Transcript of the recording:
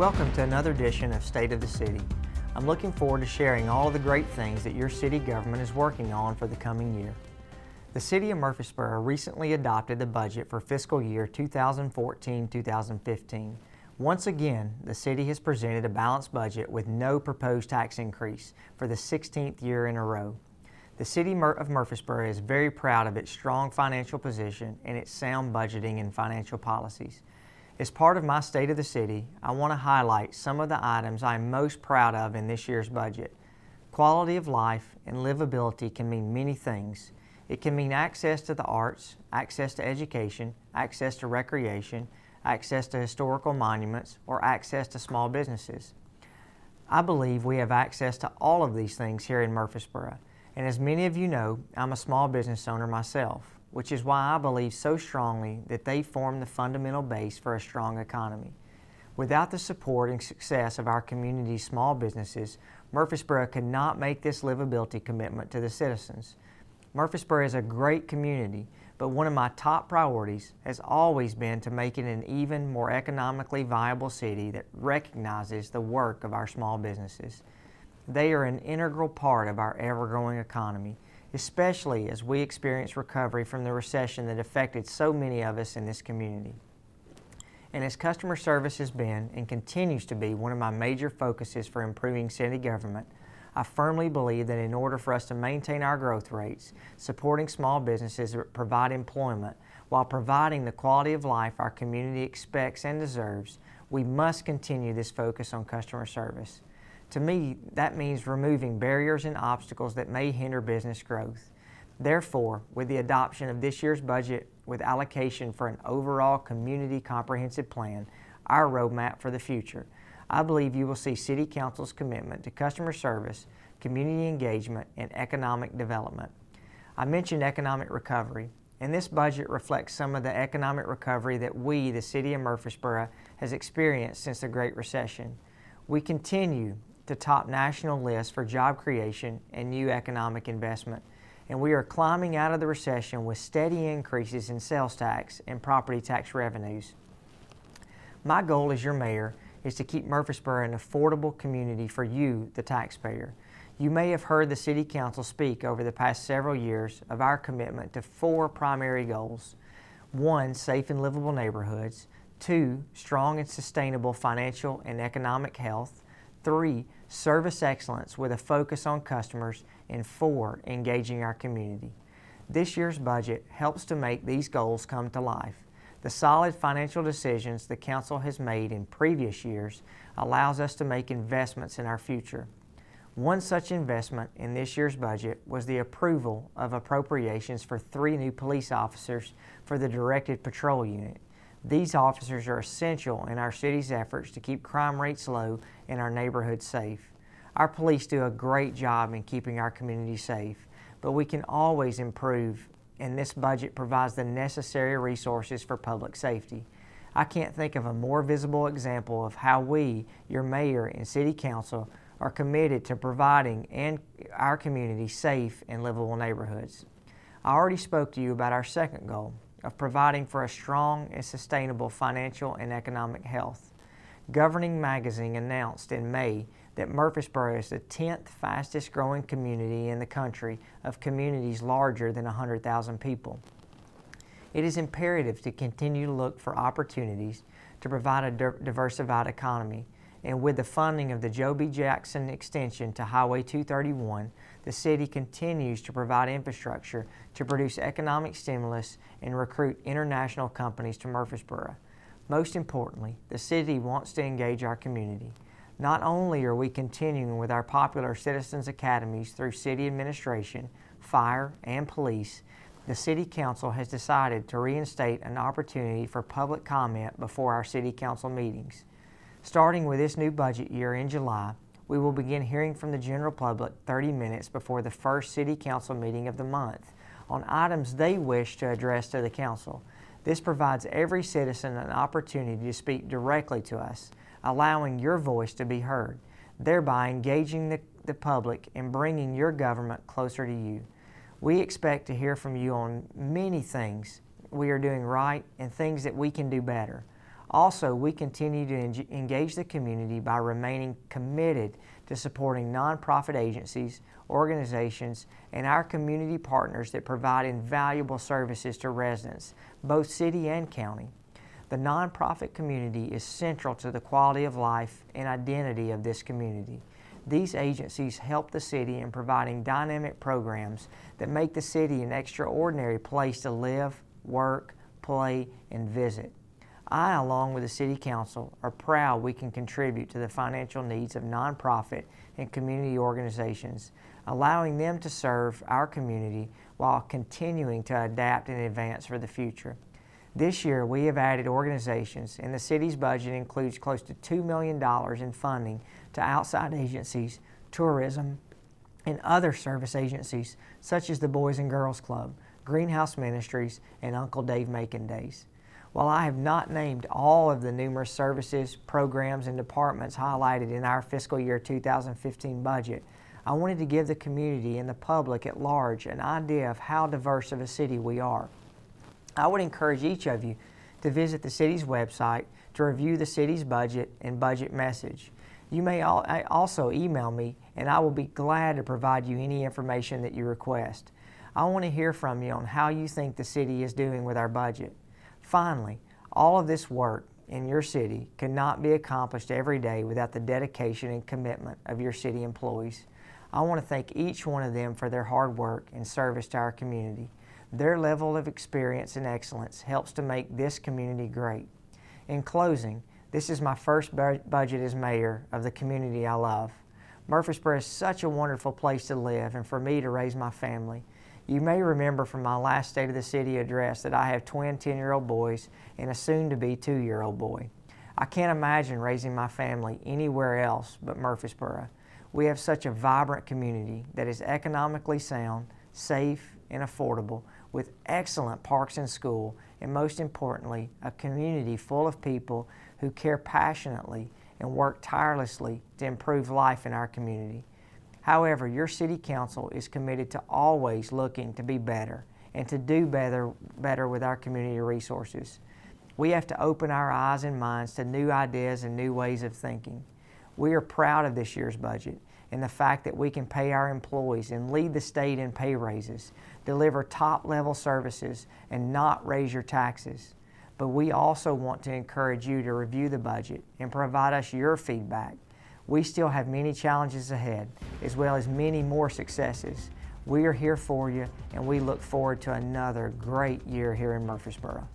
Welcome to another edition of State of the City. I'm looking forward to sharing all of the great things that your city government is working on for the coming year. The City of Murfreesboro recently adopted the budget for fiscal year 2014-2015. Once again, the city has presented a balanced budget with no proposed tax increase for the 16th year in a row. The City of Murfreesboro is very proud of its strong financial position and its sound budgeting and financial policies. As part of my State of the City, I want to highlight some of the items I am most proud of in this year's budget. Quality of life and livability can mean many things. It can mean access to the arts, access to education, access to recreation, access to historical monuments, or access to small businesses. I believe we have access to all of these things here in Murfreesboro, and as many of you know, I'm a small business owner myself, which is why I believe so strongly that they form the fundamental base for a strong economy. Without the support and success of our community's small businesses, Murfreesboro could not make this livability commitment to the citizens. Murfreesboro is a great community, but one of my top priorities has always been to make it an even more economically viable city that recognizes the work of our small businesses. They are an integral part of our ever-growing economy, especially as we experience recovery from the recession that affected so many of us in this community. And as customer service has been and continues to be one of my major focuses for improving city government, I firmly believe that in order for us to maintain our growth rates, supporting small businesses that provide employment while providing the quality of life our community expects and deserves, we must continue this focus on customer service. To me, that means removing barriers and obstacles that may hinder business growth. Therefore, with the adoption of this year's budget with allocation for an overall community comprehensive plan, our roadmap for the future, I believe you will see City Council's commitment to customer service, community engagement, and economic development. I mentioned economic recovery, and this budget reflects some of the economic recovery that we, the City of Murfreesboro, has experienced since the Great Recession. We continue to top national lists for job creation and new economic investment, and we are climbing out of the recession with steady increases in sales tax and property tax revenues. My goal as your mayor is to keep Murfreesboro an affordable community for you, the taxpayer. You may have heard the City Council speak over the past several years of our commitment to 4 primary goals. 1, safe and livable neighborhoods. 2, strong and sustainable financial and economic health. 3, service excellence with a focus on customers. And 4, engaging our community. This year's budget helps to make these goals come to life. The solid financial decisions the Council has made in previous years allows us to make investments in our future. One such investment in this year's budget was the approval of appropriations for 3 new police officers for the Directed Patrol Unit. These officers are essential in our city's efforts to keep crime rates low and our neighborhoods safe. Our police do a great job in keeping our community safe, but we can always improve, and this budget provides the necessary resources for public safety. I can't think of a more visible example of how we, your mayor and city council, are committed to providing our community safe and livable neighborhoods. I already spoke to you about our second goal of providing for a strong and sustainable financial and economic health. Governing Magazine announced in May that Murfreesboro is the 10th fastest growing community in the country of communities larger than 100,000 people. It is imperative to continue to look for opportunities to provide a diversified economy, and with the funding of the Joe B. Jackson extension to Highway 231, the city continues to provide infrastructure to produce economic stimulus and recruit international companies to Murfreesboro. Most importantly, the city wants to engage our community. Not only are we continuing with our popular Citizens Academies through city administration, fire, and police, the City Council has decided to reinstate an opportunity for public comment before our City Council meetings. Starting with this new budget year in July, we will begin hearing from the general public 30 minutes before the first City Council meeting of the month on items they wish to address to the Council. This provides every citizen an opportunity to speak directly to us, allowing your voice to be heard, thereby engaging the public and bringing your government closer to you. We expect to hear from you on many things we are doing right and things that we can do better. Also, we continue to engage the community by remaining committed to supporting nonprofit agencies, organizations, and our community partners that provide invaluable services to residents, both city and county. The nonprofit community is central to the quality of life and identity of this community. These agencies help the city in providing dynamic programs that make the city an extraordinary place to live, work, play, and visit. I, along with the City Council, are proud we can contribute to the financial needs of nonprofit and community organizations, allowing them to serve our community while continuing to adapt and advance for the future. This year, we have added organizations, and the city's budget includes close to $2 million in funding to outside agencies, tourism, and other service agencies such as the Boys and Girls Club, Greenhouse Ministries, and Uncle Dave Macon Days. While I have not named all of the numerous services, programs, and departments highlighted in our fiscal year 2015 budget, I wanted to give the community and the public at large an idea of how diverse of a city we are. I would encourage each of you to visit the city's website to review the city's budget and budget message. You may also email me, and I will be glad to provide you any information that you request. I want to hear from you on how you think the city is doing with our budget. Finally, all of this work in your city could not be accomplished every day without the dedication and commitment of your city employees. I want to thank each one of them for their hard work and service to our community. Their level of experience and excellence helps to make this community great. In closing, this is my first budget as mayor of the community I love. Murfreesboro is such a wonderful place to live and for me to raise my family. You may remember from my last State of the City address that I have twin 10-year-old boys and a soon-to-be 2-year-old boy. I can't imagine raising my family anywhere else but Murfreesboro. We have such a vibrant community that is economically sound, safe, and affordable, with excellent parks and school, and most importantly, a community full of people who care passionately and work tirelessly to improve life in our community. However, your City Council is committed to always looking to be better and to do better with our community resources. We have to open our eyes and minds to new ideas and new ways of thinking. We are proud of this year's budget and the fact that we can pay our employees and lead the state in pay raises, deliver top-level services, and not raise your taxes. But we also want to encourage you to review the budget and provide us your feedback. We still have many challenges ahead, as well as many more successes. We are here for you, and we look forward to another great year here in Murfreesboro.